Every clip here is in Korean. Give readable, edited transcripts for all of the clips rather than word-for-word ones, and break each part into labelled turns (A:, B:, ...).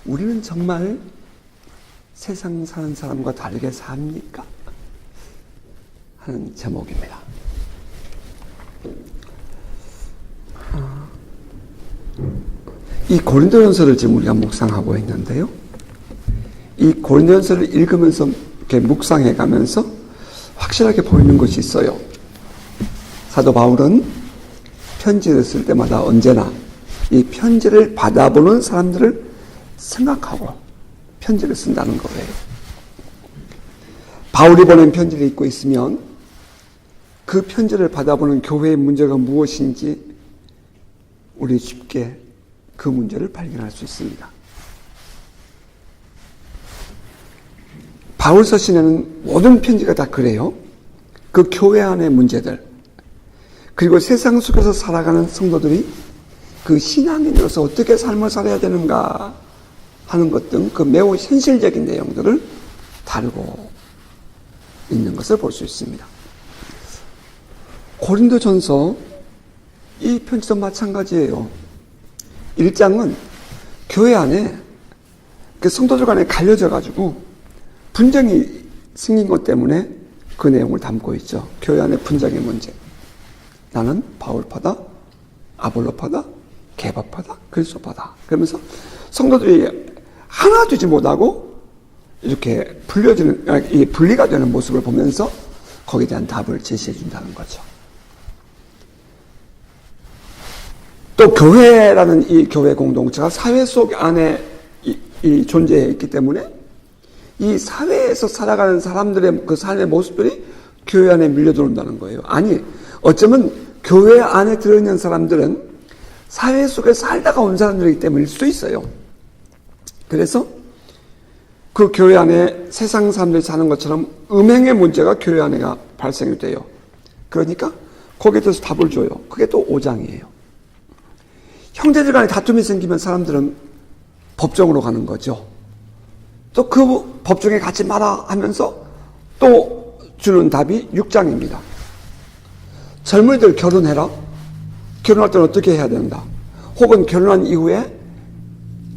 A: 우리는 정말 세상 사는 사람과 다르게 삽니까? 하는 제목입니다. 이 고린도전서를 지금 우리가 묵상하고 있는데요. 이 고린도전서를 읽으면서 이렇게 묵상해 가면서 확실하게 보이는 것이 있어요. 사도 바울은 편지를 쓸 때마다 언제나 이 편지를 받아보는 사람들을 생각하고 편지를 쓴다는 거예요. 바울이 보낸 편지를 읽고 있으면 그 편지를 받아보는 교회의 문제가 무엇인지 우리 쉽게 그 문제를 발견할 수 있습니다. 바울 서신에는 모든 편지가 다 그래요. 그 교회 안의 문제들, 그리고 세상 속에서 살아가는 성도들이 그 신앙인으로서 어떻게 삶을 살아야 되는가 하는 것 등 그 매우 현실적인 내용들을 다루고 있는 것을 볼 수 있습니다. 고린도전서 이 편지도 마찬가지예요. 1장은 교회 안에 그 성도들 간에 갈려져 가지고 분쟁이 생긴 것 때문에 그 내용을 담고 있죠. 교회 안에 분쟁의 문제. 나는 바울파다, 아볼로파다, 게바파다, 그리스도파다. 그러면서 성도들이 하나 되지 못하고 이렇게 분리가 되는 모습을 보면서 거기에 대한 답을 제시해 준다는 거죠. 또 교회라는 이 교회 공동체가 사회 속 안에 이 존재해 있기 때문에 이 사회에서 살아가는 사람들의 그 삶의 모습들이 교회 안에 밀려 들어온다는 거예요. 아니, 어쩌면 교회 안에 들어있는 사람들은 사회 속에 살다가 온 사람들이기 때문일 수도 있어요. 그래서 그 교회 안에 세상 사람들이 사는 것처럼 음행의 문제가 교회 안에가 발생이 돼요. 그러니까 거기에 대해서 답을 줘요. 그게 또 5장이에요. 형제들 간에 다툼이 생기면 사람들은 법정으로 가는 거죠. 또 그 법정에 가지 마라 하면서 또 주는 답이 6장입니다. 젊은이들 결혼해라. 결혼할 때는 어떻게 해야 된다. 혹은 결혼한 이후에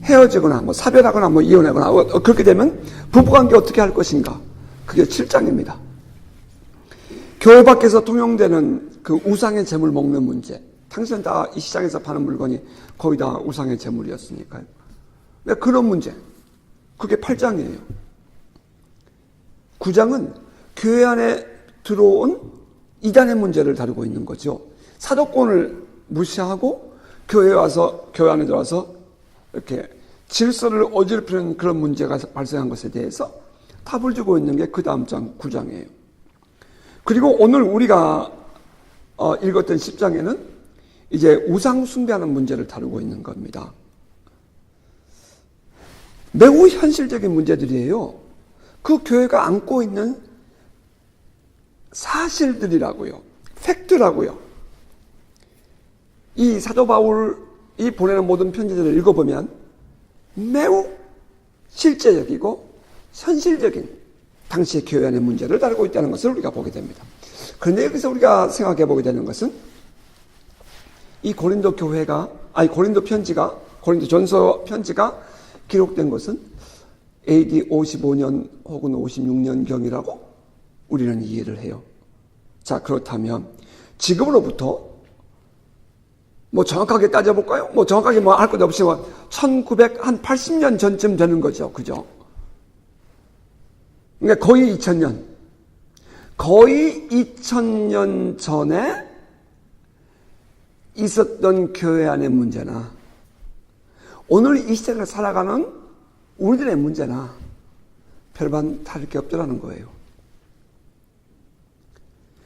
A: 헤어지거나 뭐 사별하거나 뭐 이혼하거나 그렇게 되면 부부관계 어떻게 할 것인가. 그게 7장입니다. 교회 밖에서 통용되는 그 우상의 재물 먹는 문제. 당신은 다 이 시장에서 파는 물건이 거의 다 우상의 재물이었으니까요. 왜 그런 문제. 그게 8장이에요. 9장은 교회 안에 들어온 이단의 문제를 다루고 있는 거죠. 사도권을 무시하고 교회 안에 들어와서 이렇게 질서를 어지럽히는 그런 문제가 발생한 것에 대해서 답을 주고 있는 게 그 다음 장 9장이에요. 그리고 오늘 우리가 읽었던 10장에는 이제 우상 숭배하는 문제를 다루고 있는 겁니다. 매우 현실적인 문제들이에요. 그 교회가 안고 있는 사실들이라고요. 팩트라고요. 이 사도 바울이 보내는 모든 편지들을 읽어보면 매우 실제적이고 현실적인 당시의 교회 안의 문제를 다루고 있다는 것을 우리가 보게 됩니다. 그런데 여기서 우리가 생각해 보게 되는 것은 이 고린도 전서 편지가 기록된 것은 AD 55년 혹은 56년경이라고 우리는 이해를 해요. 자, 그렇다면 지금으로부터 뭐 정확하게 따져볼까요? 뭐 정확하게 뭐 할 것 없이 1980년 전쯤 되는 거죠. 그죠? 그러니까 거의 2000년 전에 있었던 교회 안의 문제나 오늘 이 시대를 살아가는 우리들의 문제나 별반 다를 게 없더라는 거예요.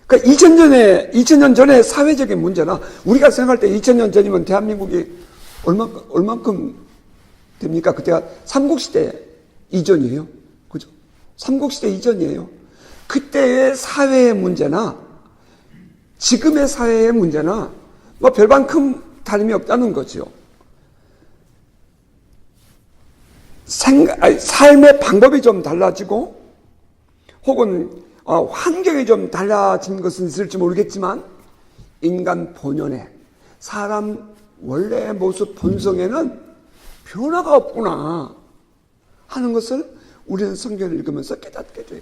A: 그러니까 2000년 전에 사회적인 문제나 우리가 생각할 때 2000년 전이면 대한민국이 얼만큼 됩니까? 그때가 삼국시대 이전이에요. 그죠? 삼국시대 이전이에요. 그때의 사회의 문제나 지금의 사회의 문제나 뭐 별반 큰 다름이 없다는 거죠. 삶의 방법이 좀 달라지고 혹은 환경이 좀 달라진 것은 있을지 모르겠지만 인간 본연의 사람 원래의 모습 본성에는 변화가 없구나. 하는 것을 우리는 성경을 읽으면서 깨닫게 돼요.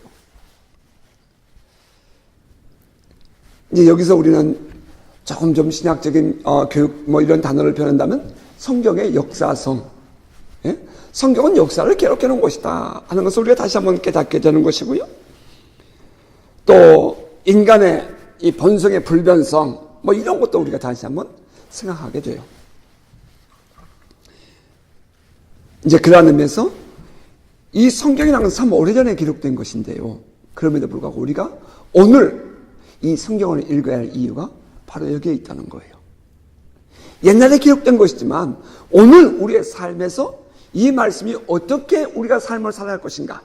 A: 이제 여기서 우리는 조금 좀 신학적인 교육 이런 단어를 표현한다면 성경의 역사성, 예? 성경은 역사를 기록해 놓은 것이다 하는 것을 우리가 다시 한번 깨닫게 되는 것이고요. 또 인간의 이 본성의 불변성 이런 것도 우리가 다시 한번 생각하게 돼요. 이제 그러한 의미에서 이 성경이라는 것은 참 오래전에 기록된 것인데요. 그럼에도 불구하고 우리가 오늘 이 성경을 읽어야 할 이유가 바로 여기에 있다는 거예요. 옛날에 기록된 것이지만 오늘 우리의 삶에서 이 말씀이 어떻게 우리가 삶을 살아갈 것인가,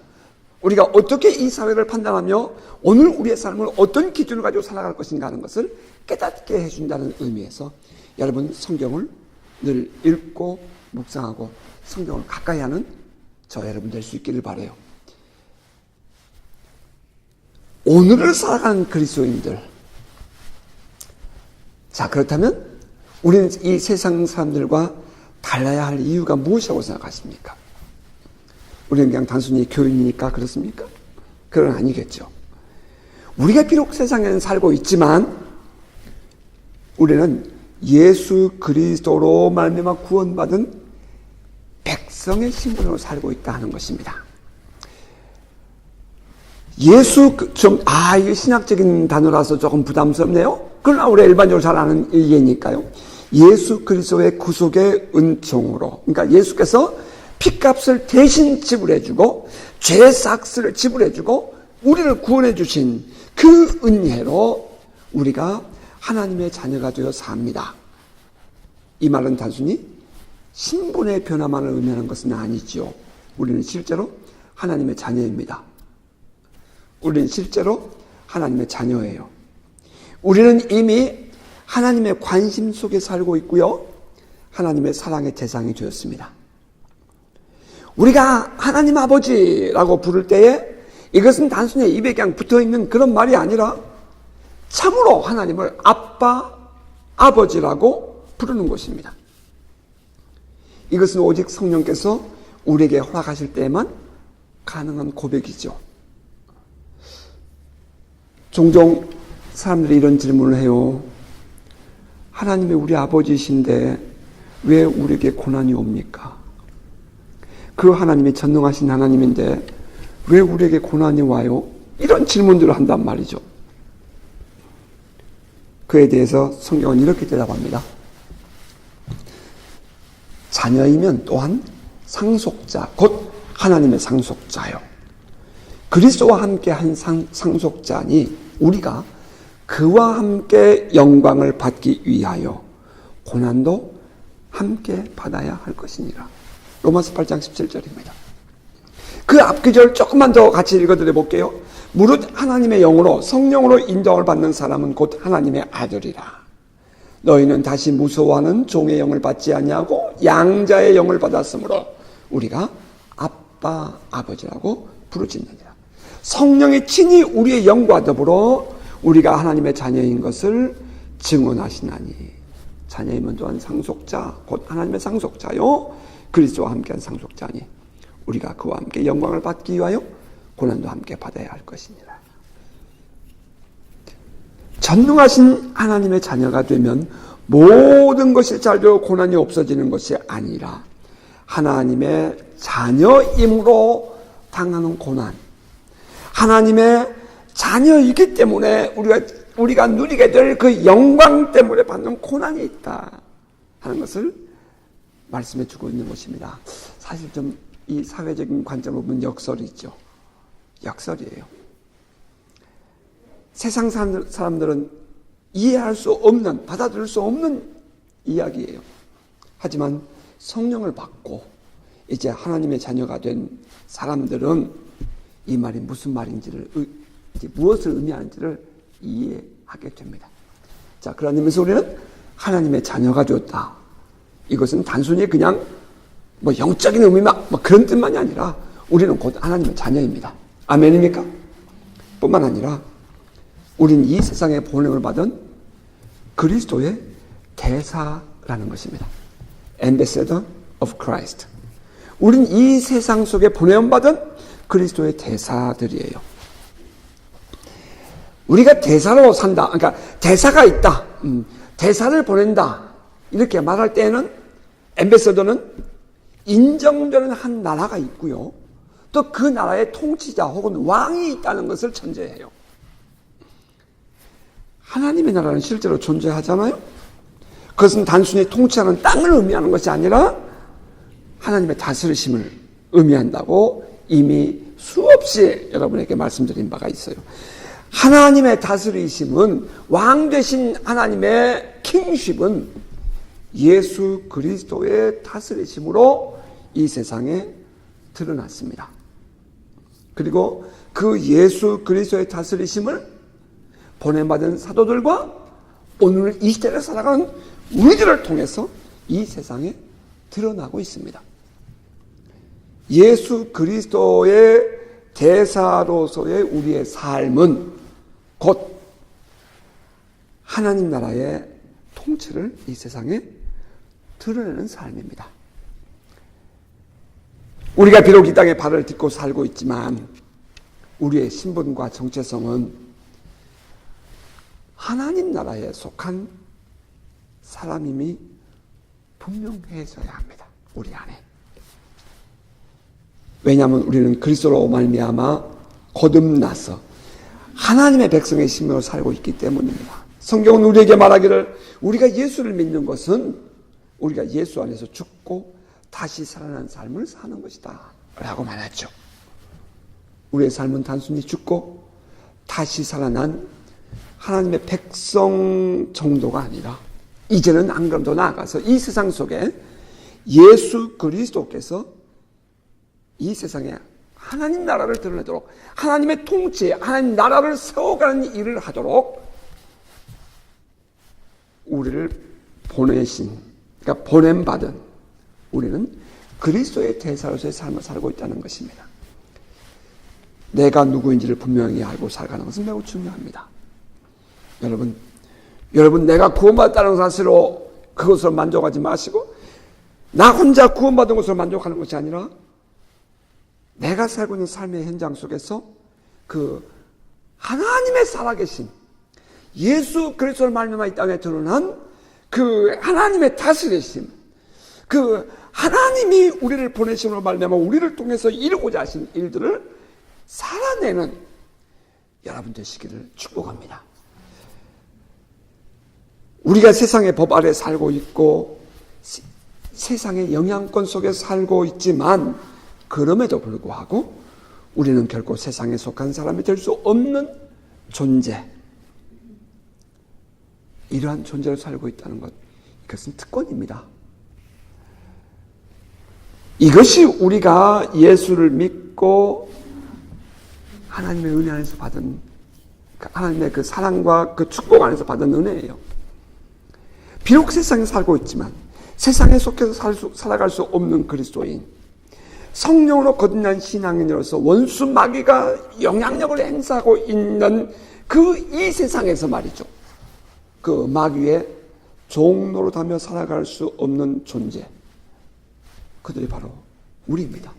A: 우리가 어떻게 이 사회를 판단하며 오늘 우리의 삶을 어떤 기준을 가지고 살아갈 것인가 하는 것을 깨닫게 해준다는 의미에서 여러분 성경을 늘 읽고 묵상하고 성경을 가까이 하는 저 여러분 될 수 있기를 바라요. 오늘을 살아가는 그리스도인들, 자 그렇다면 우리는 이 세상 사람들과 달라야 할 이유가 무엇이라고 생각하십니까? 우리는 그냥 단순히 교인이니까 그렇습니까? 그건 아니겠죠. 우리가 비록 세상에는 살고 있지만 우리는 예수 그리스도로 말미암아 구원받은 백성의 신분으로 살고 있다 하는 것입니다. 이게 신학적인 단어라서 조금 부담스럽네요. 그러나 우리가 일반적으로 잘 아는 얘기니까요. 예수 그리스도의 구속의 은총으로, 그러니까 예수께서 핏값을 대신 지불해주고 죄 삭스를 지불해주고 우리를 구원해 주신 그 은혜로 우리가 하나님의 자녀가 되어 삽니다. 이 말은 단순히 신분의 변화만을 의미하는 것은 아니지요. 우리는 실제로 하나님의 자녀입니다. 우리는 실제로 하나님의 자녀예요. 우리는 이미 하나님의 관심 속에 살고 있고요. 하나님의 사랑의 대상이 되었습니다. 우리가 하나님 아버지라고 부를 때에 이것은 단순히 입에 그냥 붙어있는 그런 말이 아니라 참으로 하나님을 아빠, 아버지라고 부르는 것입니다. 이것은 오직 성령께서 우리에게 허락하실 때에만 가능한 고백이죠. 종종 사람들이 이런 질문을 해요. 하나님이 우리 아버지이신데 왜 우리에게 고난이 옵니까? 그 하나님이 전능하신 하나님인데 왜 우리에게 고난이 와요? 이런 질문들을 한단 말이죠. 그에 대해서 성경은 이렇게 대답합니다. 자녀이면 또한 상속자, 곧 하나님의 상속자요. 그리스도와 함께 한 상속자니 우리가 그와 함께 영광을 받기 위하여 고난도 함께 받아야 할 것이니라. 로마서 8장 17절입니다. 그 앞구절 조금만 더 같이 읽어드려 볼게요. 무릇 하나님의 영으로 성령으로 인정을 받는 사람은 곧 하나님의 아들이라. 너희는 다시 무서워하는 종의 영을 받지 아니하고 양자의 영을 받았으므로 우리가 아빠 아버지라고 부르짖느니라. 성령이 친히 우리의 영과 더불어 우리가 하나님의 자녀인 것을 증언하시나니 자녀이면 또한 상속자 곧 하나님의 상속자요 그리스도와 함께한 상속자니 우리가 그와 함께 영광을 받기 위하여 고난도 함께 받아야 할 것이니라. 전능하신 하나님의 자녀가 되면 모든 것이 잘 되고 고난이 없어지는 것이 아니라 하나님의 자녀임으로 당하는 고난, 하나님의 자녀이기 때문에 우리가 누리게 될 그 영광 때문에 받는 고난이 있다 하는 것을 말씀해 주고 있는 것입니다. 사실 좀 이 사회적인 관점으로 보면 역설이죠. 역설이에요. 세상 사람들은 이해할 수 없는, 받아들일 수 없는 이야기예요. 하지만 성령을 받고 이제 하나님의 자녀가 된 사람들은 이 말이 무슨 말인지를, 무엇을 의미하는지를 이해하게 됩니다. 자, 그런 의미에서 우리는 하나님의 자녀가 되었다. 이것은 단순히 그냥 영적인 의미만 그런 뜻만이 아니라 우리는 곧 하나님의 자녀입니다. 아멘입니까? 뿐만 아니라 우리는 이 세상에 보냄을 받은 그리스도의 대사라는 것입니다. Ambassador of Christ. 우린 이 세상 속에 보내받은 그리스도의 대사들이에요. 우리가 대사로 산다. 그러니까 대사가 있다. 대사를 보낸다. 이렇게 말할 때는 앰베서더는 인정되는 한 나라가 있고요. 또 그 나라의 통치자 혹은 왕이 있다는 것을 전제해요. 하나님의 나라는 실제로 존재하잖아요. 그것은 단순히 통치하는 땅을 의미하는 것이 아니라 하나님의 다스리심을 의미한다고 이미 수없이 여러분에게 말씀드린 바가 있어요. 하나님의 다스리심은, 왕 되신 하나님의 킹십은 예수 그리스도의 다스리심으로 이 세상에 드러났습니다. 그리고 그 예수 그리스도의 다스리심을 보냄받은 사도들과 오늘 이 시대를 살아가는 우리들을 통해서 이 세상에 드러나고 있습니다. 예수 그리스도의 대사로서의 우리의 삶은 곧 하나님 나라의 통치를 이 세상에 드러내는 삶입니다. 우리가 비록 이 땅에 발을 딛고 살고 있지만 우리의 신분과 정체성은 하나님 나라에 속한 사람임이 분명해져야 합니다. 우리 안에. 왜냐하면 우리는 그리스도로 말미암아 거듭나서 하나님의 백성의 신분으로 살고 있기 때문입니다. 성경은 우리에게 말하기를 우리가 예수를 믿는 것은 우리가 예수 안에서 죽고 다시 살아난 삶을 사는 것이다 라고 말했죠. 우리의 삶은 단순히 죽고 다시 살아난 하나님의 백성 정도가 아니라 이제는 안 그럼 더 나아가서 이 세상 속에 예수 그리스도께서 이 세상에 하나님 나라를 드러내도록 하나님의 통치에 하나님 나라를 세워가는 일을 하도록 우리를 보내신, 그러니까 보냄받은 우리는 그리스도의 대사로서의 삶을 살고 있다는 것입니다. 내가 누구인지를 분명히 알고 살아가는 것은 매우 중요합니다. 여러분 내가 구원받았다는 사실로 그것으로 만족하지 마시고 나 혼자 구원받은 것으로 만족하는 것이 아니라 내가 살고 있는 삶의 현장 속에서 그 하나님의 살아계신 예수 그리스도를 말미암아 이 땅에 드러난 그 하나님의 다스리심, 그 하나님이 우리를 보내심으로 말미암아 우리를 통해서 이루고자 하신 일들을 살아내는 여러분 되시기를 축복합니다. 우리가 세상의 법 아래 살고 있고 세상의 영향권 속에 살고 있지만 그럼에도 불구하고 우리는 결코 세상에 속한 사람이 될 수 없는 존재, 이러한 존재로 살고 있다는 것, 이것은 특권입니다. 이것이 우리가 예수를 믿고 하나님의 은혜 안에서 받은, 하나님의 그 사랑과 그 축복 안에서 받은 은혜예요. 비록 세상에 살고 있지만 세상에 속해서 살아갈 수 없는 그리스도인, 성령으로 거듭난 신앙인으로서 원수 마귀가 영향력을 행사하고 있는 그 이 세상에서 말이죠. 그 마귀의 종노릇하며 살아갈 수 없는 존재, 그들이 바로 우리입니다.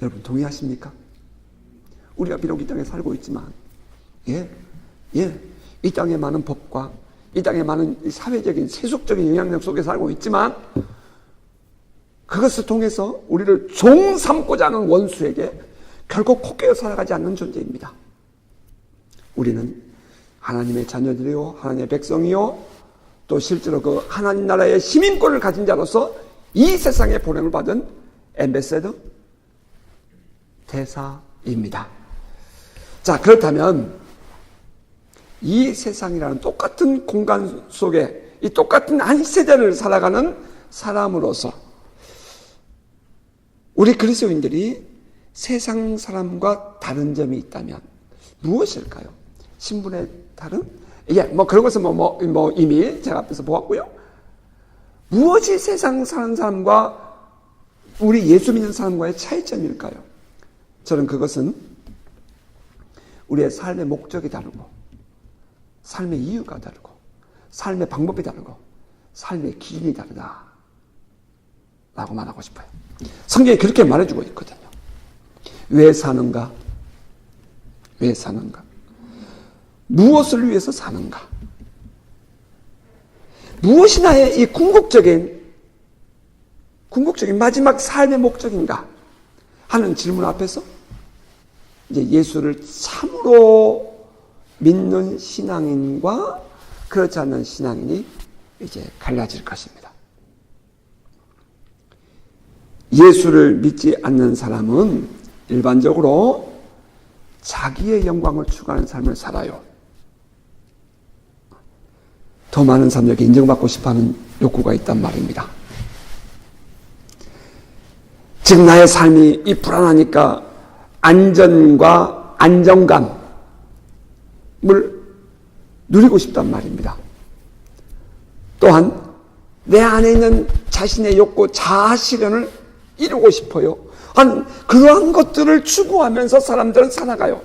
A: 여러분 동의하십니까? 우리가 비록 이 땅에 살고 있지만 이 땅의 많은 법과 이 땅의 많은 사회적인 세속적인 영향력 속에 살고 있지만 그것을 통해서 우리를 종 삼고자 하는 원수에게 결국 코끼어 살아가지 않는 존재입니다. 우리는 하나님의 자녀들이요, 하나님의 백성이요, 또 실제로 그 하나님 나라의 시민권을 가진 자로서 이 세상에 보냄을 받은 앰베서더, 대사입니다. 자, 그렇다면 이 세상이라는 똑같은 공간 속에 이 똑같은 한 세대를 살아가는 사람으로서 우리 그리스도인들이 세상 사람과 다른 점이 있다면 무엇일까요? 신분의 다른? 그런 것은 이미 제가 앞에서 보았고요. 무엇이 세상 사는 사람과 우리 예수 믿는 사람과의 차이점일까요? 저는 그것은 우리의 삶의 목적이 다르고 삶의 이유가 다르고 삶의 방법이 다르고 삶의 기준이 다르다 라고 말하고 싶어요. 성경이 그렇게 말해주고 있거든요. 왜 사는가? 왜 사는가? 무엇을 위해서 사는가? 무엇이 나의 이 궁극적인 마지막 삶의 목적인가? 하는 질문 앞에서 이제 예수를 참으로 믿는 신앙인과 그렇지 않는 신앙인이 이제 갈라질 것입니다. 예수를 믿지 않는 사람은 일반적으로 자기의 영광을 추구하는 삶을 살아요. 더 많은 사람들에게 인정받고 싶어하는 욕구가 있단 말입니다. 즉 나의 삶이 이 불안하니까 안전과 안정감을 누리고 싶단 말입니다. 또한 내 안에 있는 자신의 욕구, 자아 실현을 이루고 싶어요. 그러한 것들을 추구하면서 사람들은 살아가요.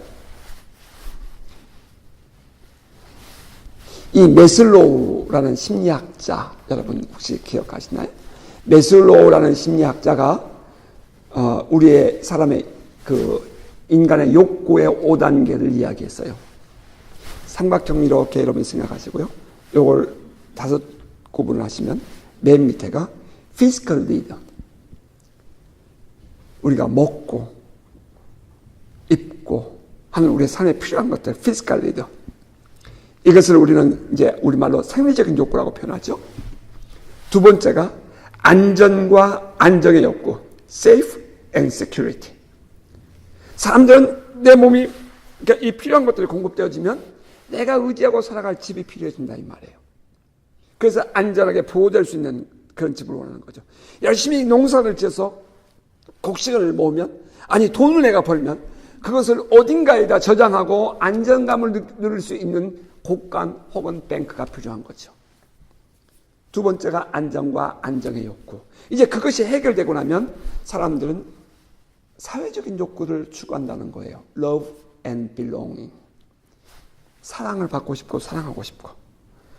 A: 이 메슬로우라는 심리학자, 여러분 혹시 기억하시나요? 메슬로우라는 심리학자가 우리의 사람의 인간의 욕구의 5단계를 이야기했어요. 삼각형 이렇게 여러분 생각하시고요. 요걸 5 구분을 하시면 맨 밑에가 physical need. 우리가 먹고 입고 하는 우리의 삶에 필요한 것들, physical need. 이것을 우리는 이제 우리말로 생리적인 욕구라고 표현하죠. 두 번째가 안전과 안정의 욕구, safe and security. 사람들은 내 몸이 그러니까 이 필요한 것들이 공급되어지면 내가 의지하고 살아갈 집이 필요해진다 이 말이에요. 그래서 안전하게 보호될 수 있는 그런 집을 원하는 거죠. 열심히 농사를 지어서 곡식을 모으면, 아니 돈을 내가 벌면 그것을 어딘가에다 저장하고 안정감을 누릴 수 있는 곳간 혹은 뱅크가 필요한 거죠. 두 번째가 안정과 안정의 욕구. 이제 그것이 해결되고 나면 사람들은 사회적인 욕구를 추구한다는 거예요. Love and belonging. 사랑을 받고 싶고 사랑하고 싶고,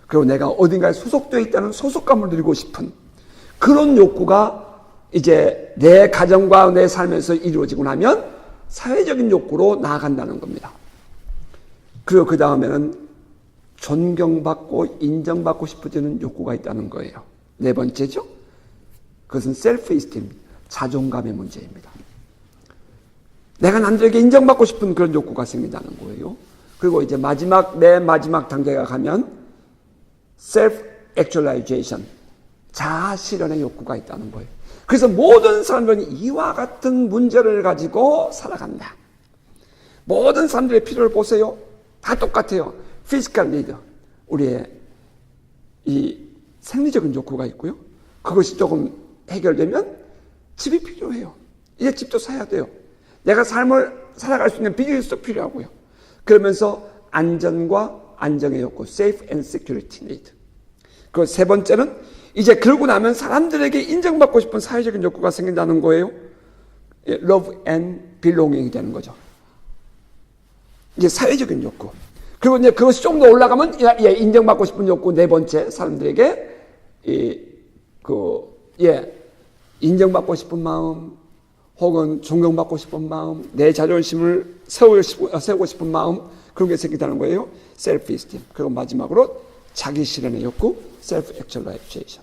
A: 그리고 내가 어딘가에 소속되어 있다는 소속감을 누리고 싶은 그런 욕구가 이제 내 가정과 내 삶에서 이루어지고 나면 사회적인 욕구로 나아간다는 겁니다. 그리고 그 다음에는 존경받고 인정받고 싶어지는 욕구가 있다는 거예요. 네 번째죠. 그것은 self-esteem, 자존감의 문제입니다. 내가 남들에게 인정받고 싶은 그런 욕구가 생긴다는 거예요. 그리고 이제 맨 마지막 단계가 가면 self-actualization, 자아 실현의 욕구가 있다는 거예요. 그래서 모든 사람들은 이와 같은 문제를 가지고 살아간다. 모든 사람들의 필요를 보세요. 다 똑같아요. physical need, 우리의 이 생리적인 욕구가 있고요. 그것이 조금 해결되면 집이 필요해요. 이제 집도 사야 돼요. 내가 삶을 살아갈 수 있는 비즈니스도 필요하고요. 그러면서 안전과 안정의 욕구, safe and security need. 그 세 번째는 이제 그러고 나면 사람들에게 인정받고 싶은 사회적인 욕구가 생긴다는 거예요. love and belonging이 되는 거죠. 이제 사회적인 욕구. 그리고 이제 그것이 좀 더 올라가면 인정받고 싶은 욕구 네 번째, 사람들에게 인정받고 싶은 마음, 혹은 존경받고 싶은 마음, 내 자존심을 세우고 싶은 마음, 그런 게 생긴다는 거예요. self-esteem. 그리고 마지막으로 자기 실현의 욕구, self-actualization.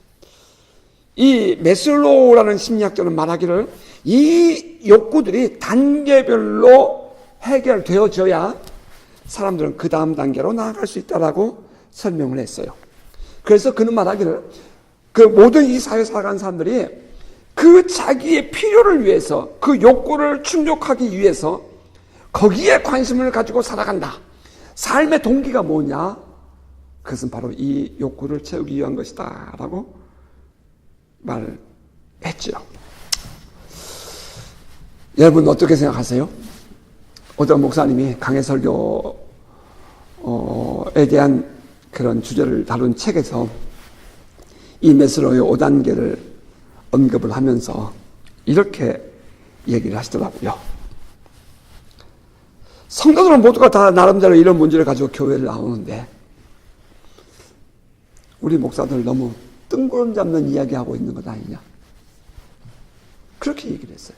A: 이 메슬로우라는 심리학자는 말하기를 이 욕구들이 단계별로 해결되어져야 사람들은 그 다음 단계로 나아갈 수 있다라고 설명을 했어요. 그래서 그는 말하기를 그 모든 이 사회에 살아가는 사람들이 그 자기의 필요를 위해서, 그 욕구를 충족하기 위해서 거기에 관심을 가지고 살아간다. 삶의 동기가 뭐냐? 그것은 바로 이 욕구를 채우기 위한 것이다 라고 말했죠. 여러분 어떻게 생각하세요? 어떤 목사님이 강해설교에 대한 그런 주제를 다룬 책에서 이 메슬로우의 5단계를 언급을 하면서 이렇게 얘기를 하시더라고요. 성도들은 모두가 다 나름대로 이런 문제를 가지고 교회를 나오는데 우리 목사들 너무 뜬구름 잡는 이야기하고 있는 것 아니냐. 그렇게 얘기를 했어요.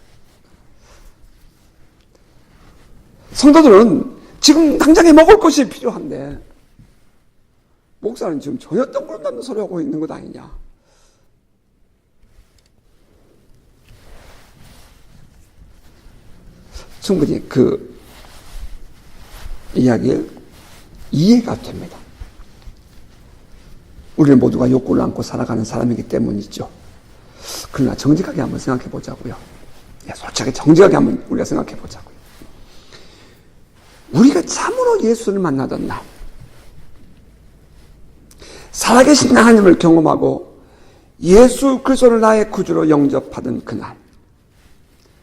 A: 성도들은 지금 당장에 먹을 것이 필요한데 목사는 지금 전혀 뜬구름 소리 하고 있는 것 아니냐. 충분히 그 이야기를 이해가 됩니다. 우리는 모두가 욕구를 안고 살아가는 사람이기 때문이죠. 그러나 정직하게 한번 생각해 보자고요. 솔직하게 정직하게 한번 우리가 생각해 보자고요. 우리가 참으로 예수를 만나던 날, 살아계신 하나님을 경험하고 예수 그리스도를 나의 구주로 영접하던 그날,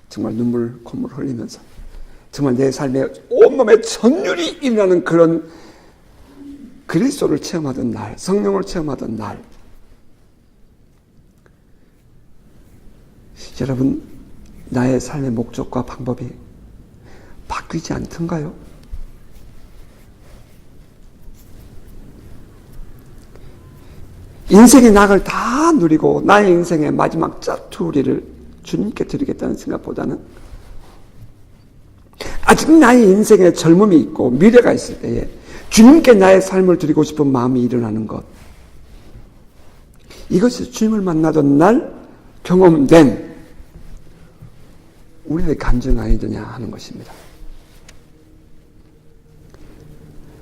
A: 정말 눈물 콧물 흘리면서 정말 내 삶에 온몸에 전율이 일어나는 그런 그리스도를 체험하던 날, 성령을 체험하던 날, 여러분 나의 삶의 목적과 방법이 바뀌지 않던가요? 인생의 낙을 다 누리고 나의 인생의 마지막 짜투리를 주님께 드리겠다는 생각보다는 아직 나의 인생에 젊음이 있고 미래가 있을 때에 주님께 나의 삶을 드리고 싶은 마음이 일어나는 것, 이것이 주님을 만나던 날 경험된 우리의 감정 아니더냐 하는 것입니다.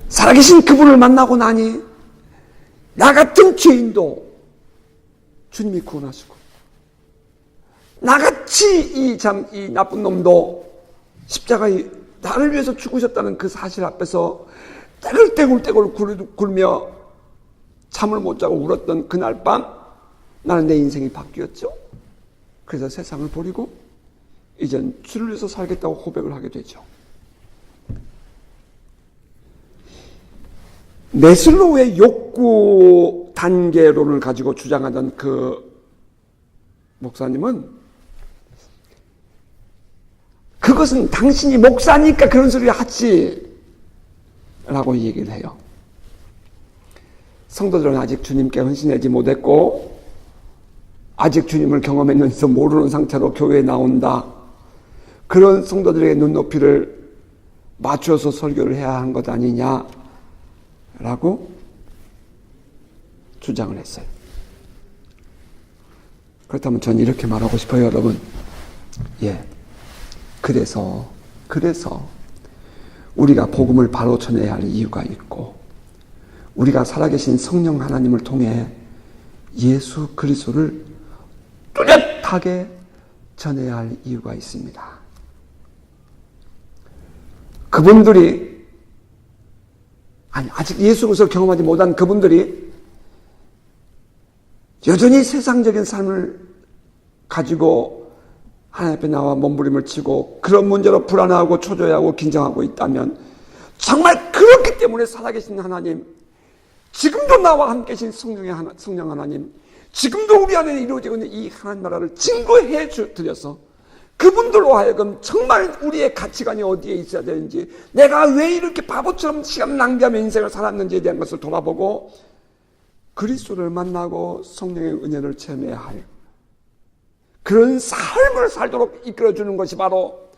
A: 살아계신 그분을 만나고 나니 나 같은 죄인도 주님이 구원하시고 나같이 이 나쁜 놈도 십자가에 나를 위해서 죽으셨다는 그 사실 앞에서 떼굴떼굴 굴며 잠을 못 자고 울었던 그날 밤 나는 내 인생이 바뀌었죠. 그래서 세상을 버리고 이젠 주를 위해서 살겠다고 고백을 하게 되죠. 메슬로우의 욕구 단계론을 가지고 주장하던 그 목사님은 그것은 당신이 목사니까 그런 소리 하지 라고 얘기를 해요. 성도들은 아직 주님께 헌신하지 못했고 아직 주님을 경험했는지도 모르는 상태로 교회에 나온다. 그런 성도들에게 눈높이를 맞춰서 설교를 해야 하는 것 아니냐 라고 주장을 했어요. 그렇다면 저는 이렇게 말하고 싶어요, 여러분. 그래서 우리가 복음을 바로 전해야 할 이유가 있고 우리가 살아계신 성령 하나님을 통해 예수 그리스도를 뚜렷하게 전해야 할 이유가 있습니다. 그분들이 아직 예수 그리스도를 경험하지 못한 그분들이 여전히 세상적인 삶을 가지고 하나님 앞에 나와 몸부림을 치고 그런 문제로 불안하고 초조해하고 긴장하고 있다면 정말 그렇기 때문에 살아계신 하나님, 지금도 나와 함께 계신 성령 하나님, 지금도 우리 안에 이루어지고 있는 이 하나님 나라를 증거해 드려서 그분들로 하여금 정말 우리의 가치관이 어디에 있어야 되는지, 내가 왜 이렇게 바보처럼 시간 낭비하며 인생을 살았는지에 대한 것을 돌아보고 그리스도를 만나고 성령의 은혜를 체험해야 할 그런 삶을 살도록 이끌어주는 것이 바로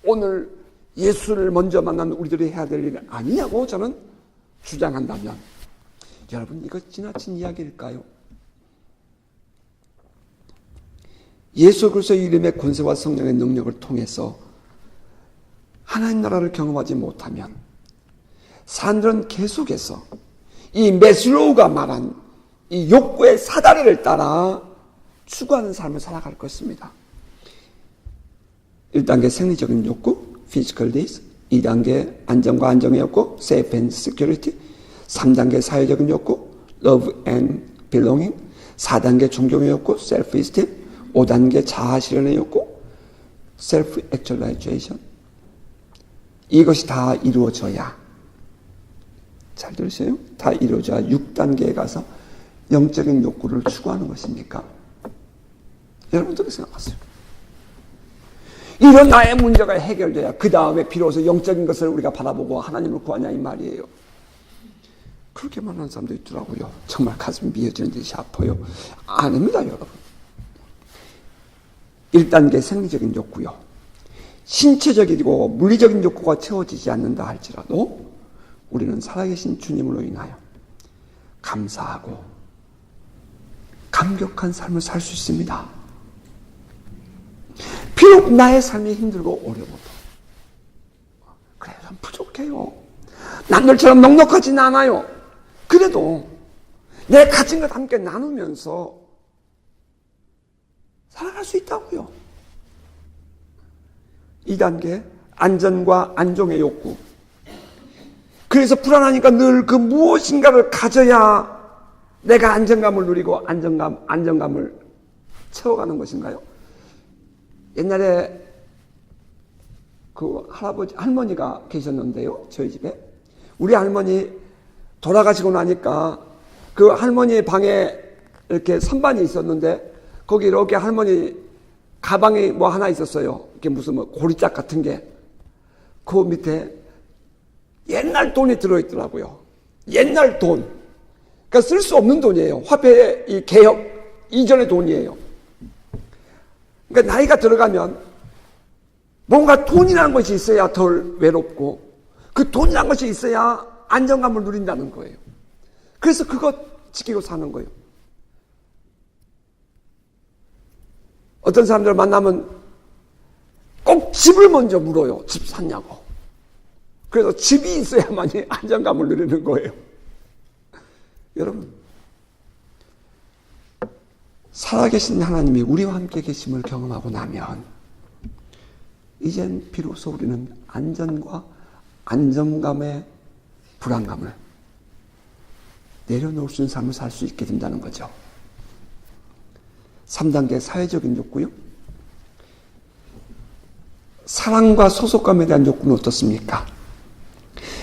A: 오늘 예수를 먼저 만난 우리들이 해야 될 일 아니냐고 저는 주장한다면, 여러분 이거 지나친 이야기일까요? 예수 그리스도의 이름의 권세와 성령의 능력을 통해서 하나님 나라를 경험하지 못하면 사람들은 계속해서 이 메슬로우가 말한 이 욕구의 사다리를 따라 추구하는 삶을 살아갈 것입니다. 1단계 생리적인 욕구, physical needs. 2단계 안정과 안정의 욕구, safe and security. 3단계 사회적인 욕구, love and belonging. 4단계 존경의 욕구, self-esteem. 5단계 자아 실현의 욕구, self-actualization. 이것이 다 이루어져야, 잘 들으세요? 다 이루어져야 6단계에 가서 영적인 욕구를 추구하는 것입니까? 여러분들이 생각하세요. 이런 나의 문제가 해결돼야 그 다음에 비로소 영적인 것을 우리가 바라보고 하나님을 구하냐 이 말이에요. 그렇게 말하는 사람도 있더라고요. 정말 가슴이 미어지는 듯이 아파요. 아닙니다, 여러분. 1단계 생리적인 욕구요. 신체적이고 물리적인 욕구가 채워지지 않는다 할지라도 우리는 살아계신 주님으로 인하여 감사하고 감격한 삶을 살 수 있습니다. 비록 나의 삶이 힘들고 어려워도 그래, 좀 부족해요. 남들처럼 넉넉하지는 않아요. 그래도 내 가진 것 함께 나누면서 살아갈 수 있다고요. 2단계 안전과 안정의 욕구. 그래서 불안하니까 늘 그 무엇인가를 가져야 내가 안정감을 누리고 안정감을 채워가는 것인가요? 옛날에 그 할머니가 계셨는데요, 저희 집에. 우리 할머니 돌아가시고 나니까 그 할머니 방에 이렇게 선반이 있었는데 거기 이렇게 할머니 가방이 뭐 하나 있었어요. 이게 무슨 뭐 고리짝 같은 게. 그 밑에 옛날 돈이 들어있더라고요. 옛날 돈. 그러니까 쓸 수 없는 돈이에요. 화폐의 이 개혁 이전의 돈이에요. 그러니까 나이가 들어가면 뭔가 돈이라는 것이 있어야 덜 외롭고 그 돈이라는 것이 있어야 안정감을 누린다는 거예요. 그래서 그것 지키고 사는 거예요. 어떤 사람들 만나면 꼭 집을 먼저 물어요. 집 샀냐고. 그래서 집이 있어야만이 안정감을 누리는 거예요. 여러분, 살아계신 하나님이 우리와 함께 계심을 경험하고 나면 이젠 비로소 우리는 안전과 안정감의 불안감을 내려놓을 수 있는 삶을 살 수 있게 된다는 거죠. 3단계 사회적인 욕구요. 사랑과 소속감에 대한 욕구는 어떻습니까?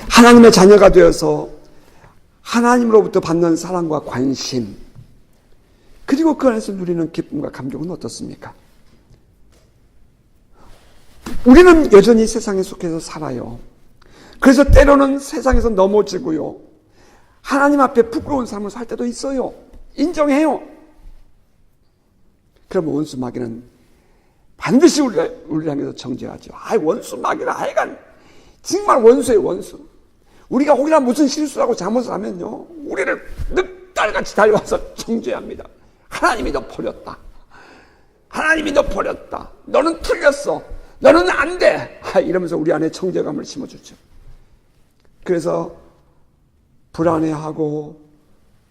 A: 하나님의 자녀가 되어서 하나님으로부터 받는 사랑과 관심, 그리고 그 안에서 누리는 기쁨과 감격은 어떻습니까? 우리는 여전히 세상에 속해서 살아요. 그래서 때로는 세상에서 넘어지고요. 하나님 앞에 부끄러운 삶을 살 때도 있어요. 인정해요. 그러면 원수 마귀는 반드시 우리를 향해서 정죄하죠. 원수 마귀라 하여간 정말 원수예요, 원수. 우리가 혹이나 무슨 실수를 하고 잘못을 하면요, 우리를 늑달같이 달려와서 정죄합니다. 하나님이 너 버렸다. 하나님이 너 버렸다. 너는 틀렸어. 너는 안 돼. 이러면서 우리 안에 정죄감을 심어주죠. 그래서 불안해하고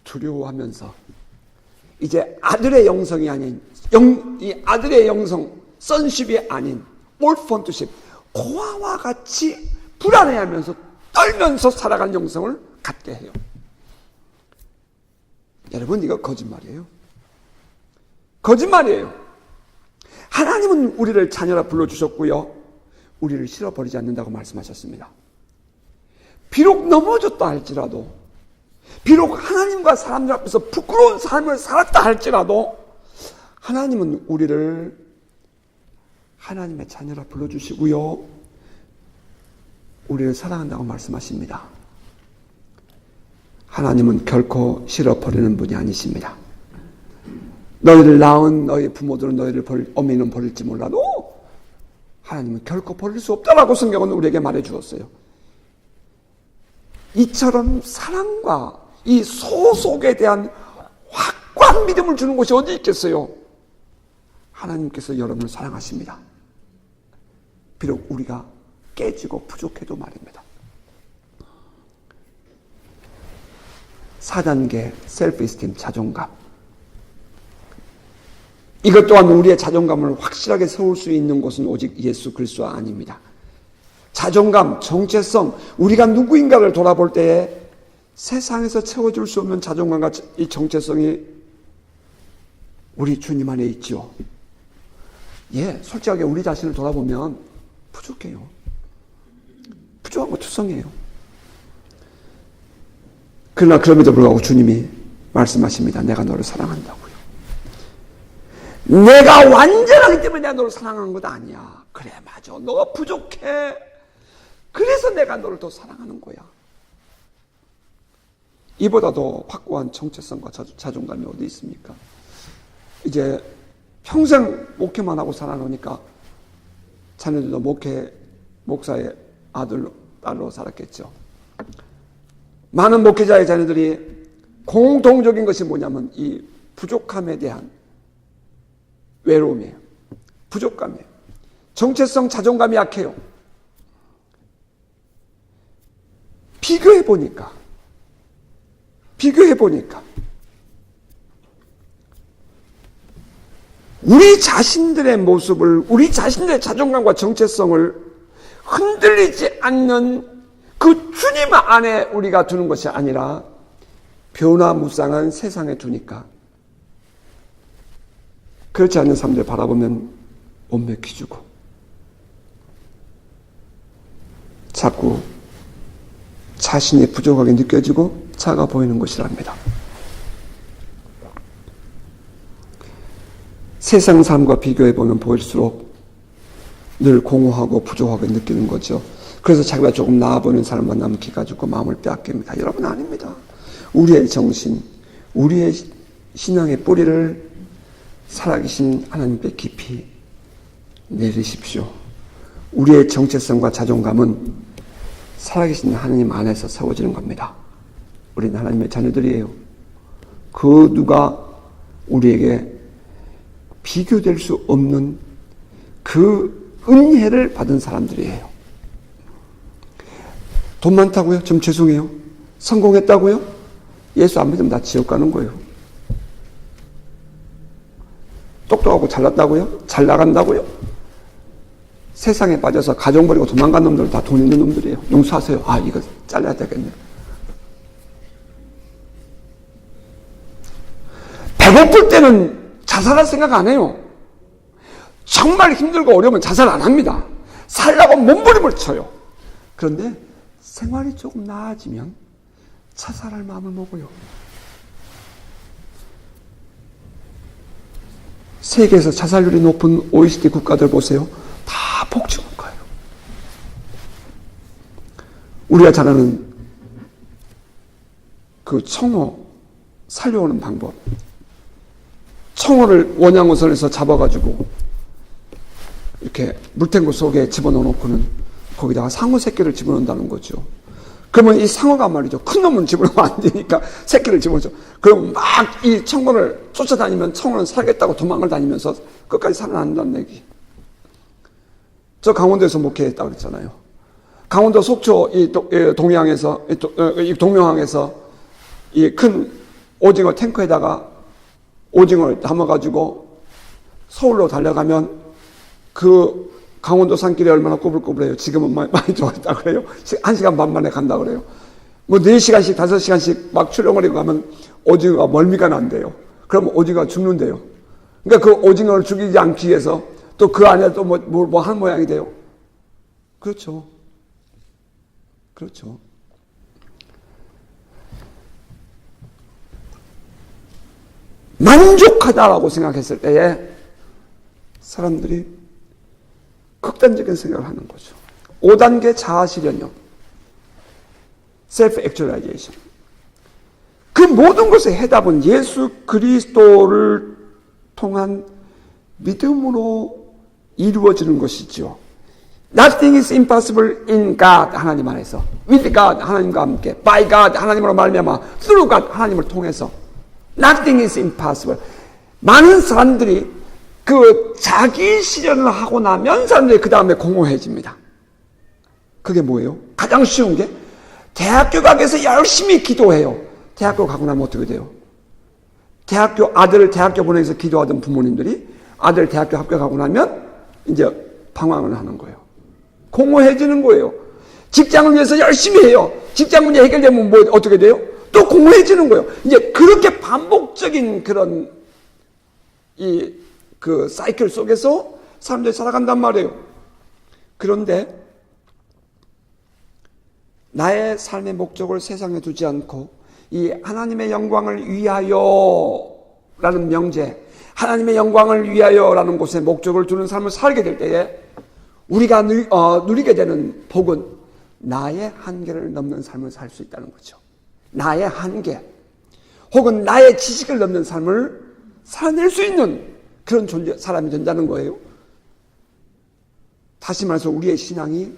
A: 두려워하면서 이제 아들의 영성이 아닌 이 아들의 영성, 선십이 아닌 올폰트십, 고아와 같이 불안해하면서 떨면서 살아가는 영성을 갖게 해요. 여러분, 이거 거짓말이에요. 거짓말이에요. 하나님은 우리를 자녀라 불러주셨고요, 우리를 싫어버리지 않는다고 말씀하셨습니다. 비록 넘어졌다 할지라도, 비록 하나님과 사람들 앞에서 부끄러운 삶을 살았다 할지라도 하나님은 우리를 하나님의 자녀라 불러주시고요, 우리를 사랑한다고 말씀하십니다. 하나님은 결코 싫어버리는 분이 아니십니다. 너희를 낳은 너희 부모들은 너희를 어미는 버릴지 몰라도 하나님은 결코 버릴 수 없다라고 성경은 우리에게 말해 주었어요. 이처럼 사랑과 이 소속에 대한 확고한 믿음을 주는 곳이 어디 있겠어요? 하나님께서 여러분을 사랑하십니다. 비록 우리가 깨지고 부족해도 말입니다. 4단계 셀프-이스팀, 자존감. 이것 또한 우리의 자존감을 확실하게 세울 수 있는 곳은 오직 예수 그리스도 아닙니다. 자존감, 정체성, 우리가 누구인가를 돌아볼 때에 세상에서 채워줄 수 없는 자존감과 이 정체성이 우리 주님 안에 있죠. 솔직하게 우리 자신을 돌아보면 부족해요. 부족하고 투성해요. 그러나 그럼에도 불구하고 주님이 말씀하십니다. 내가 너를 사랑한다고요. 내가 완전하기 때문에 내가 너를 사랑하는 것 아니야. 그래, 맞아. 너가 부족해. 그래서 내가 너를 더 사랑하는 거야. 이보다 더 확고한 정체성과 자존감이 어디 있습니까? 이제 평생 목회만 하고 살아놓으니까 자녀들도 목사의 아들로, 딸로 살았겠죠. 많은 목회자의 자녀들이 공통적인 것이 뭐냐면 이 부족함에 대한 외로움이에요. 부족감이에요. 정체성, 자존감이 약해요. 비교해보니까 우리 자신들의 모습을, 우리 자신들의 자존감과 정체성을 흔들리지 않는 그 주님 안에 우리가 두는 것이 아니라 변화무쌍한 세상에 두니까 그렇지 않는 사람들 바라보면 온매 기주고 자꾸 자신이 부족하게 느껴지고 작아 보이는 것이랍니다. 세상 삶과 비교해보면 보일수록 늘 공허하고 부족하게 느끼는 거죠. 그래서 자기가 조금 나아 보이는 사람 만나면 기가 죽고 마음을 빼앗깁니다. 여러분, 아닙니다. 우리의 정신, 우리의 신앙의 뿌리를 살아계신 하나님께 깊이 내리십시오. 우리의 정체성과 자존감은 살아계신 하나님 안에서 세워지는 겁니다. 우리는 하나님의 자녀들이에요. 그 누가 우리에게 비교될 수 없는 그 은혜를 받은 사람들이에요. 돈 많다고요? 좀 죄송해요. 성공했다고요? 예수 안 믿으면 다 지옥 가는 거예요. 똑똑하고 잘났다고요? 잘 나간다고요? 세상에 빠져서 가정 버리고 도망간 놈들은 다 돈 있는 놈들이에요. 용서하세요. 아, 이거 잘라야 되겠네. 배고플 때는 자살할 생각 안 해요. 정말 힘들고 어려우면 자살 안 합니다. 살려고 몸부림을 쳐요. 그런데 생활이 조금 나아지면 자살할 마음을 먹어요. 세계에서 자살률이 높은 OECD 국가들 보세요. 다 복지국가예요. 우리가 잘 아는 그 청어 살려오는 방법. 청어를 원양어선에서 잡아가지고 이렇게 물탱고 속에 집어넣어놓고는 거기다가 상어 새끼를 집어넣는다는 거죠. 그러면 이 상어가 말이죠. 큰 놈은 집어넣으면 안 되니까 새끼를 집어넣죠. 그럼 막 이 청어를 쫓아다니면 청어는 살겠다고 도망을 다니면서 끝까지 살아난다는 얘기. 저 강원도에서 목회했다고 그랬잖아요. 강원도 속초 이 동해항에서 이 동명항에서 이 큰 오징어 탱커에다가 오징어를 담아가지고 서울로 달려가면 그 강원도 산길이 얼마나 꼬불꼬불해요. 지금은 많이 좋아졌다 그래요. 1시간 반 만에 간다 그래요. 뭐 4시간씩 5시간씩 막 출렁거리고 가면 오징어가 멀미가 난대요. 그럼 오징어가 죽는데요. 그러니까 그 오징어를 죽이지 않기 위해서 또 그 안에 또 뭐 한 모양이 돼요. 그렇죠. 그렇죠. 만족하다라고 생각했을 때에 사람들이 극단적인 생각을 하는 거죠. 5단계 자아실현형. self-actualization. 그 모든 것의 해답은 예수 그리스도를 통한 믿음으로 이루어지는 것이죠. Nothing is impossible in God, 하나님 안에서. With God, 하나님과 함께. By God, 하나님으로 말미암아. Through God, 하나님을 통해서. Nothing is impossible. 많은 사람들이 그 자기 실현을 하고 나면 사람들이 그 다음에 공허해집니다. 그게 뭐예요? 가장 쉬운 게 대학교 가기 위해서 열심히 기도해요. 대학교 가고 나면 어떻게 돼요? 아들을 대학교 보내기 위해서 기도하던 부모님들이 아들 대학교 합격하고 나면 이제 방황을 하는 거예요. 공허해지는 거예요. 직장을 위해서 열심히 해요. 직장 문제 해결되면 뭐 어떻게 돼요? 또 공허해지는 거예요. 이제 그렇게 반복적인 그런 그 사이클 속에서 사람들이 살아간단 말이에요. 그런데 나의 삶의 목적을 세상에 두지 않고 이 하나님의 영광을 위하여라는 명제, 하나님의 영광을 위하여라는 곳에 목적을 두는 삶을 살게 될 때에 우리가 누리게 되는 복은 나의 한계를 넘는 삶을 살 수 있다는 거죠. 나의 한계 혹은 나의 지식을 넘는 삶을 살아낼 수 있는 그런 사람이 된다는 거예요. 다시 말해서 우리의 신앙이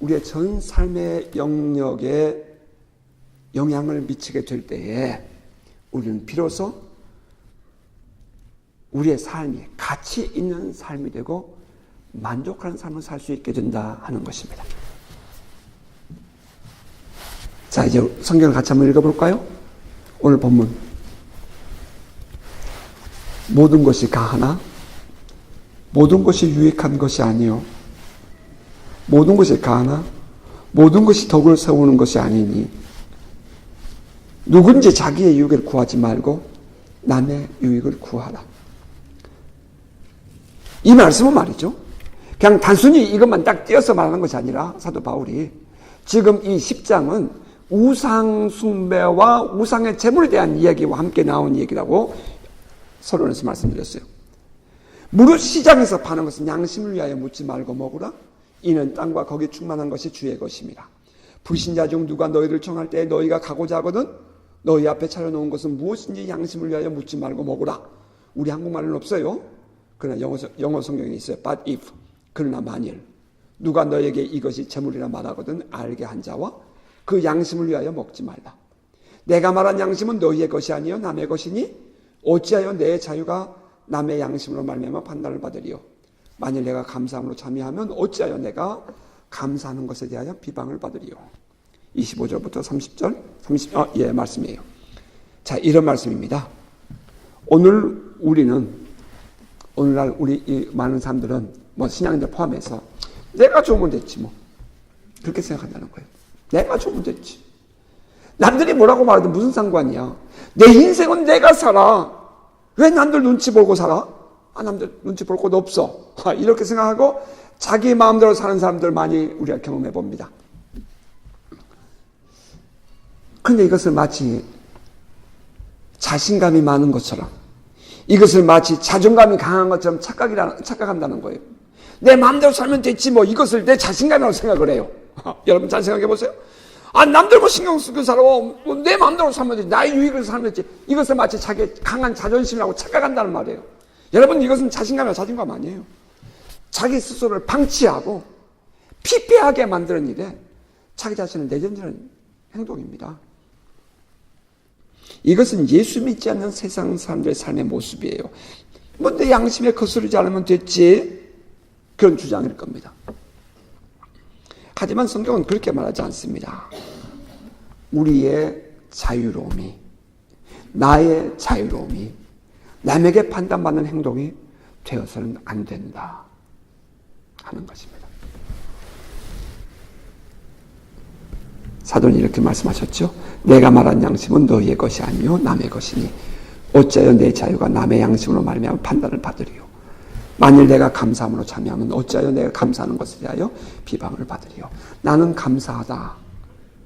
A: 우리의 전 삶의 영역에 영향을 미치게 될 때에 우리는 비로소 우리의 삶이 가치 있는 삶이 되고 만족하는 삶을 살 수 있게 된다 하는 것입니다. 자, 이제 성경을 같이 한번 읽어볼까요? 오늘 본문. 모든 것이 가하나 모든 것이 유익한 것이 아니요 모든 것이 가하나 모든 것이 덕을 세우는 것이 아니니 누군지 자기의 유익을 구하지 말고 남의 유익을 구하라. 이 말씀은 말이죠, 그냥 단순히 이것만 딱 띄어서 말하는 것이 아니라 사도 바울이 지금 이 10장은 우상 숭배와 우상의 제물에 대한 이야기와 함께 나온 얘기라고 서론에서 말씀드렸어요. 무릇 시장에서 파는 것은 양심을 위하여 묻지 말고 먹으라. 이는 땅과 거기 충만한 것이 주의 것입니다. 불신자 중 누가 너희를 청할 때 너희가 가고자 하거든 너희 앞에 차려놓은 것은 무엇인지 양심을 위하여 묻지 말고 먹으라. 우리 한국말은 없어요. 그러나 영어 성경에 있어요. But if, 그러나 만일 누가 너에게 이것이 제물이라 말하거든 알게 한 자와 그 양심을 위하여 먹지 말라. 내가 말한 양심은 너희의 것이 아니요 남의 것이니 어찌하여 내 자유가 남의 양심으로 말미암아 판단을 받으리요. 만일 내가 감사함으로 참여하면 어찌하여 내가 감사하는 것에 대하여 비방을 받으리요. 25절부터 30절 말씀이에요. 자, 이런 말씀입니다. 오늘날 우리 이 많은 사람들은 뭐 신앙인들 포함해서 내가 좋으면 됐지 뭐 그렇게 생각한다는 거예요. 내가 좋으면 됐지. 남들이 뭐라고 말하든 무슨 상관이야. 내 인생은 내가 살아. 왜 남들 눈치 보고 살아? 남들 눈치 볼 곳 없어. 이렇게 생각하고 자기 마음대로 사는 사람들 많이 우리가 경험해 봅니다. 그런데 이것을 마치 자신감이 많은 것처럼, 이것을 마치 자존감이 강한 것처럼 착각한다는 거예요. 내 마음대로 살면 됐지 뭐 이것을 내 자신감이라고 생각을 해요. 여러분 잘 생각해 보세요. 남들 뭐 신경 쓰고 살아. 내 마음대로 살면 되지. 나의 유익을 살면 되지. 이것을 마치 자기의 강한 자존심이라고 착각한다는 말이에요. 여러분 이것은 자신감 아니에요. 자기 스스로를 방치하고 피폐하게 만드는 일에 자기 자신을 내던지는 행동입니다. 이것은 예수 믿지 않는 세상 사람들의 삶의 모습이에요. 뭐 내 양심에 거스르지 않으면 됐지, 그런 주장일 겁니다. 하지만 성경은 그렇게 말하지 않습니다. 우리의 자유로움이, 나의 자유로움이 남에게 판단받는 행동이 되어서는 안 된다 하는 것입니다. 사도는 이렇게 말씀하셨죠. 내가 말한 양심은 너희의 것이 아니요 남의 것이니 어찌하여 내 자유가 남의 양심으로 말미암아 판단을 받으리요. 만일 내가 감사함으로 참여하면 어찌하여 내가 감사하는 것에 대하여 비방을 받으리요. 나는 감사하다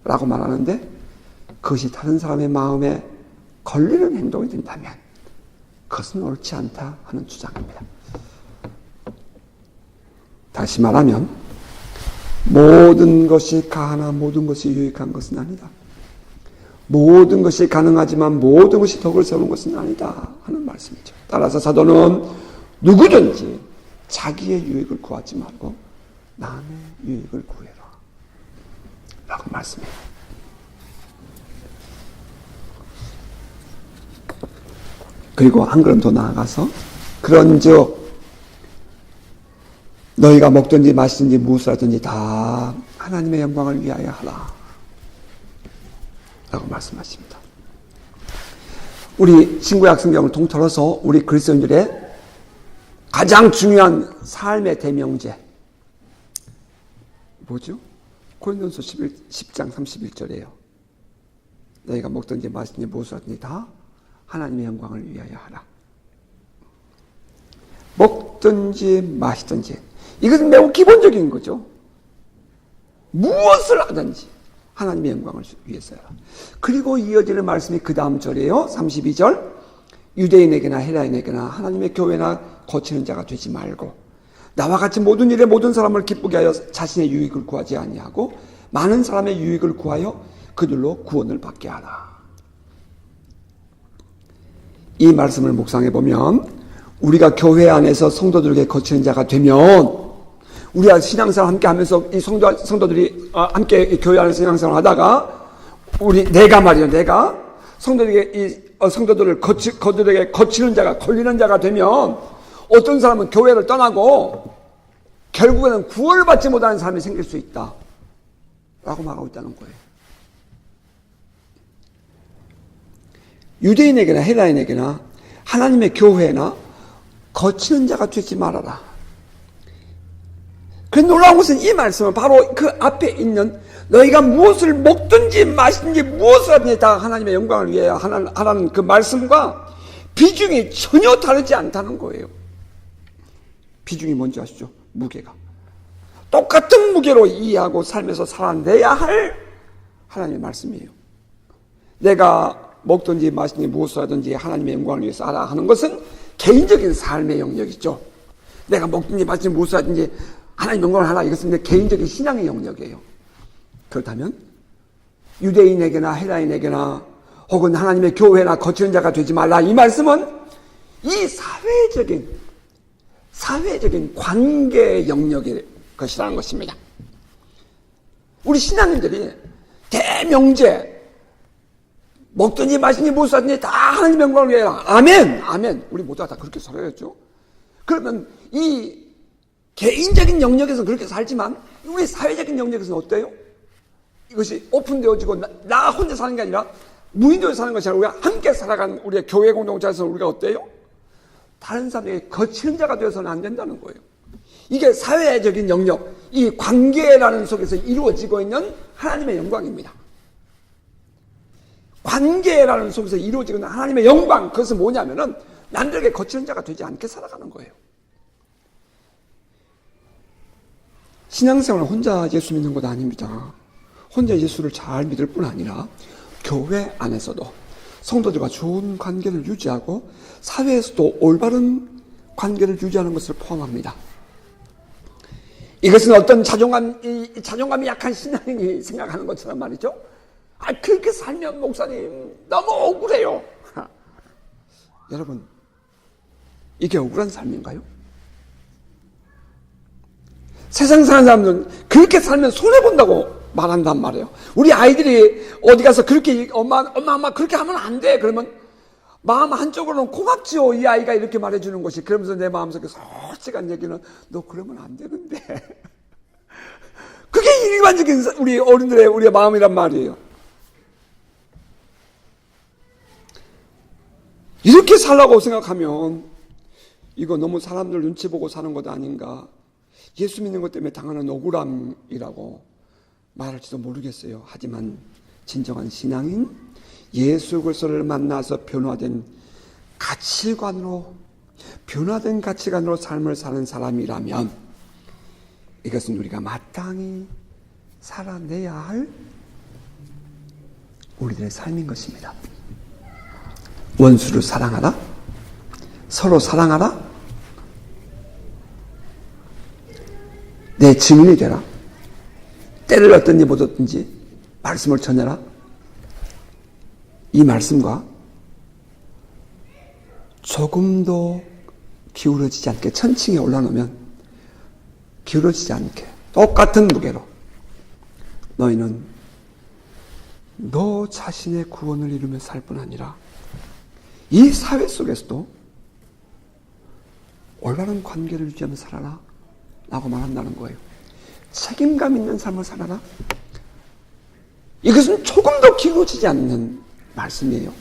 A: 라고 말하는데 그것이 다른 사람의 마음에 걸리는 행동이 된다면 그것은 옳지 않다 하는 주장입니다. 다시 말하면 모든 것이 가하나 모든 것이 유익한 것은 아니다. 모든 것이 가능하지만 모든 것이 덕을 세우는 것은 아니다 하는 말씀이죠. 따라서 사도는 누구든지 자기의 유익을 구하지 말고 남의 유익을 구해라 라고 말씀해요. 그리고 한 걸음 더 나아가서 그런즉 너희가 먹든지 마시든지 무엇을 하든지 다 하나님의 영광을 위하여 하라 라고 말씀하십니다. 우리 신구약 성경을 통틀어서 우리 그리스도인들의 가장 중요한 삶의 대명제 뭐죠? 고린도서 10장 31절이에요. 너희가 먹든지 마시든지 무엇을 하든지 다 하나님의 영광을 위하여 하라. 먹든지 마시든지 이것은 매우 기본적인 거죠. 무엇을 하든지 하나님의 영광을 위해서요. 그리고 이어지는 말씀이 그 다음 절이에요. 32절 유대인에게나 헬라인에게나 하나님의 교회나 거치는 자가 되지 말고 나와 같이 모든 일에 모든 사람을 기쁘게 하여 자신의 유익을 구하지 아니하고 많은 사람의 유익을 구하여 그들로 구원을 받게 하라. 이 말씀을 묵상해 보면 우리가 교회 안에서 성도들에게 거치는 자가 되면, 우리가 신앙생활 함께 하면서 이 성도들이 함께 교회 안에서 신앙생활 하다가, 내가 성도들을 그들에게 거치는 자가, 걸리는 자가 되면, 어떤 사람은 교회를 떠나고, 결국에는 구원받지 못하는 사람이 생길 수 있다. 라고 말하고 있다는 거예요. 유대인에게나 헬라인에게나 하나님의 교회나 거치는 자가 되지 말아라. 그 놀라운 것은 이 말씀은 바로 그 앞에 있는 너희가 무엇을 먹든지 마시든지 무엇을 하든지 다 하나님의 영광을 위해 하라는 그 말씀과 비중이 전혀 다르지 않다는 거예요. 비중이 뭔지 아시죠? 무게가. 똑같은 무게로 이해하고 삶에서 살아내야 할 하나님의 말씀이에요. 내가 먹든지 마시든지 무엇을 하든지 하나님의 영광을 위해서 하라 하는 것은 개인적인 삶의 영역이죠. 내가 먹든지 마시든지 무엇을 하든지 하나님의 영광을 하라, 이것은 내 개인적인 신앙의 영역이에요. 그렇다면 유대인에게나 헬라인에게나 혹은 하나님의 교회나 거치는 자가 되지 말라, 이 말씀은 이 사회적인 관계 영역의 것이라는 것입니다. 우리 신앙인들이 대명제 먹든지 마시든지 무엇을 하든지 다 하나님의 영광을 위해 아멘, 아멘. 우리 모두가 다 그렇게 살아야죠. 그러면 이 개인적인 영역에서는 그렇게 살지만 우리 사회적인 영역에서는 어때요? 이것이 오픈되어지고 나 혼자 사는 게 아니라 무인도에 사는 것이 아니라 우리가 함께 살아가는 우리의 교회 공동체에서 우리가 어때요? 다른 사람에게 거치는 자가 되어서는 안 된다는 거예요. 이게 사회적인 영역, 이 관계라는 속에서 이루어지고 있는 하나님의 영광입니다. 관계라는 속에서 이루어지고 있는 하나님의 영광, 그것은 뭐냐면은 남들에게 거치는 자가 되지 않게 살아가는 거예요. 신앙생활은 혼자 예수 믿는 것 아닙니다. 혼자 예수를 잘 믿을 뿐 아니라 교회 안에서도 성도들과 좋은 관계를 유지하고 사회에서도 올바른 관계를 유지하는 것을 포함합니다. 이것은 어떤 자존감이 약한 신앙인이 생각하는 것처럼 말이죠. 그렇게 살면 목사님 너무 억울해요. 여러분, 이게 억울한 삶인가요? 세상 사는 사람들은 그렇게 살면 손해본다고 말한단 말이에요. 우리 아이들이 어디 가서 그렇게 엄마 그렇게 하면 안 돼. 그러면 마음 한쪽으로는 고맙지요. 이 아이가 이렇게 말해주는 것이. 그러면서 내 마음속에 솔직한 얘기는 너 그러면 안 되는데. 그게 일반적인 우리 어른들의 우리의 마음이란 말이에요. 이렇게 살라고 생각하면 이거 너무 사람들 눈치 보고 사는 것 아닌가. 예수 믿는 것 때문에 당하는 억울함이라고 말할지도 모르겠어요. 하지만 진정한 신앙인, 예수 그리스도를 만나서 변화된 가치관으로 삶을 사는 사람이라면 이것은 우리가 마땅히 살아내야 할 우리들의 삶인 것입니다. 원수를 사랑하라, 서로 사랑하라, 내 증인이 되라, 때를 얻든지 못 얻든지 말씀을 전해라. 이 말씀과 조금도 기울어지지 않게, 천층에 올라놓으면 기울어지지 않게 똑같은 무게로 너희는 너 자신의 구원을 이루며 살 뿐 아니라 이 사회 속에서도 올바른 관계를 유지하며 살아라 라고 말한다는 거예요. 책임감 있는 삶을 살아라. 이것은 조금도 기울어지지 않는 말씀이에요.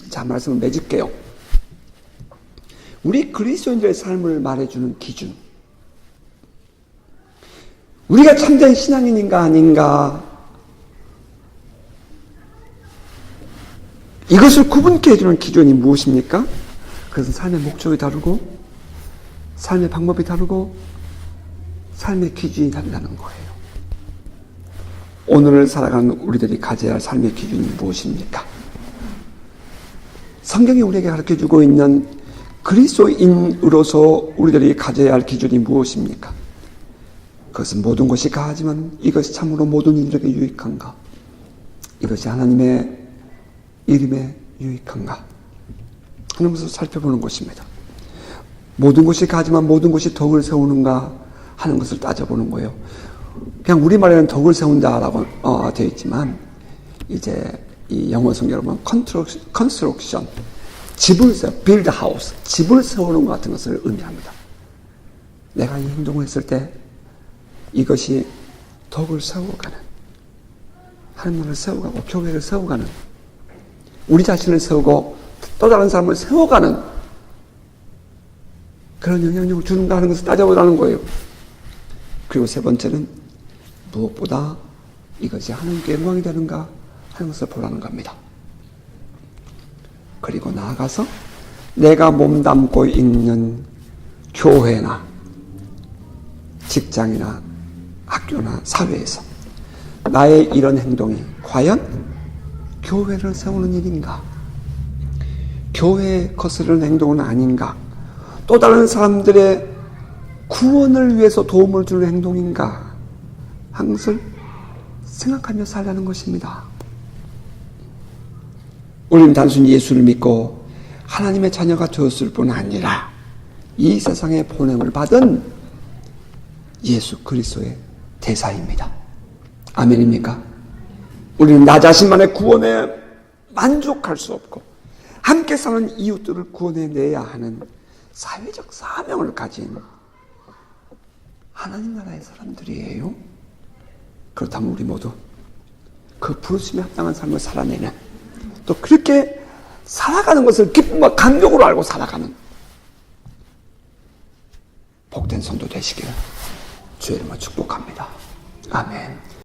A: 자, 말씀을 맺을게요. 우리 그리스도인들의 삶을 말해주는 기준, 우리가 참된 신앙인인가 아닌가, 이것을 구분케 해주는 기준이 무엇입니까? 그것은 삶의 목적이 다르고 삶의 방법이 다르고 삶의 기준이 다르다는 거예요. 오늘을 살아가는 우리들이 가져야 할 삶의 기준이 무엇입니까? 성경이 우리에게 가르쳐주고 있는 그리스도인으로서 우리들이 가져야 할 기준이 무엇입니까? 그것은 모든 것이 가하지만 이것이 참으로 모든 이들에게 유익한가? 이것이 하나님의 이름에 유익한가? 하는 것을 살펴보는 것입니다. 모든 곳이 가지만 모든 곳이 덕을 세우는가 하는 것을 따져보는 거예요. 그냥 우리말에는 덕을 세운다라고 되어 있지만 이제 이 영어 성경으로 보면 construction, 집을 build house, 집을 세우는 것 같은 것을 의미합니다. 내가 이 행동을 했을 때 이것이 덕을 세워가는, 하나님을 세워가고 교회를 세워가는, 우리 자신을 세우고 또 다른 사람을 세워가는 그런 영향력을 주는가 하는 것을 따져보라는 거예요. 그리고 세 번째는 무엇보다 이것이 하나님께 영광이 되는가 하는 것을 보라는 겁니다. 그리고 나아가서 내가 몸담고 있는 교회나 직장이나 학교나 사회에서 나의 이런 행동이 과연 교회를 세우는 일인가? 교회에 거스르는 행동은 아닌가? 또 다른 사람들의 구원을 위해서 도움을 주는 행동인가? 하는 것을 생각하며 살라는 것입니다. 우리는 단순히 예수를 믿고 하나님의 자녀가 되었을 뿐 아니라 이 세상에 보냄을 받은 예수 그리스도의 대사입니다. 아멘입니까? 우리는 나 자신만의 구원에 만족할 수 없고 함께 사는 이웃들을 구원해내야 하는 사회적 사명을 가진 하나님 나라의 사람들이에요. 그렇다면 우리 모두 그 부르심에 합당한 삶을 살아내는, 또 그렇게 살아가는 것을 기쁨과 감격으로 알고 살아가는 복된 성도 되시기를 주의 이름으로 축복합니다. 아멘.